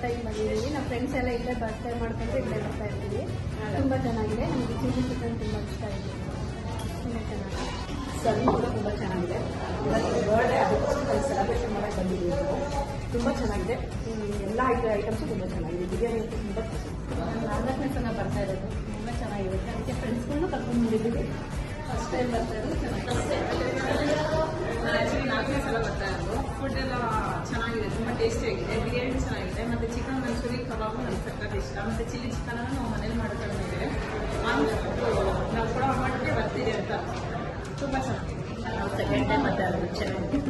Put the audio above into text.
Time ಬಂದಿದ್ದೀವಿ. ನಮ್ಮ friends ಎಲ್ಲ ಇಲ್ಲೇ ಬರ್ತಾ ಮಾಡ್ಕೊಂಡು ಇಲ್ಲೇ ಬರ್ತಾ ಇದ್ದೀವಿ. ತುಂಬ ಚೆನ್ನಾಗಿದೆ. ನಮಗೆ ಚಿಲ್ಲಿ ಚಿಕನ್ ತುಂಬ ಇಷ್ಟ ಆಯಿತು. ತುಂಬ ಚೆನ್ನಾಗಿದೆ. ಸರ್ವ್ ಕೂಡ ತುಂಬ ಚೆನ್ನಾಗಿದೆ. ಬರ್ಡೇ ಅದಕ್ಕೋಸ್ಕರ ಸೆಲೆಬ್ರೇಷನ್ ಮಾಡಕ್ಕೆ ಬಂದಿದ್ದೀವಿ ನಾವು. ತುಂಬ ಚೆನ್ನಾಗಿದೆ. ಎಲ್ಲ ಐಟಮ್ಸು ತುಂಬ ಚೆನ್ನಾಗಿದೆ. ಬಿರಿಯಾನಿ ಅಂತೂ ತುಂಬ ನಾನು 4ನೇ ಸಲ ಬರ್ತಾ ಇರೋದು. ತುಂಬ ಚೆನ್ನಾಗಿರುತ್ತೆ. ಅದಕ್ಕೆ ಫ್ರೆಂಡ್ಸ್ಗಳನ್ನೂ ಕರ್ಕೊಂಡು ಬಂದಿದ್ದೀವಿ. ಫಸ್ಟ್ ಟೈಮ್ ಬರ್ತಾ ಇರೋದು ಚೆನ್ನಾಗಿದೆ. ನಾನು ಆ್ಯಕ್ಚುಲಿ 4ನೇ ಸಲ ಬರ್ತಾ ಇರೋದು. ಫುಡ್ ಎಲ್ಲ ಚೆನ್ನಾಗಿದೆ, ತುಂಬ ಟೇಸ್ಟಿಯಾಗಿದೆ. ಬಿರಿಯಾನಿ ಚೆನ್ನಾಗಿದೆ, ಮತ್ತು ಚಿಕನ್ ಮಂಚೂರಿ ಕಬಾಬು ನನಗೆ ಸಕ್ಕತ್ ಇಷ್ಟ. ಮತ್ತು ಚಿಲ್ಲಿ ಚಿಕನನ್ನು ನಾವು ಮನೇಲಿ ಮಾಡ್ಕೊಂಡಿದ್ದೇವೆ. ನಾವು ಕೂಡ ಮಟ್ಟಿಗೆ ಬರ್ತೀವಿ ಅಂತ ತುಂಬ ಚೆನ್ನಾಗಿದೆ. ಸೆಕೆಂಡ್ ಟೈಮ್ ಮತ್ತೆ ಅದು ಚೆನ್ನಾಗಿದೆ.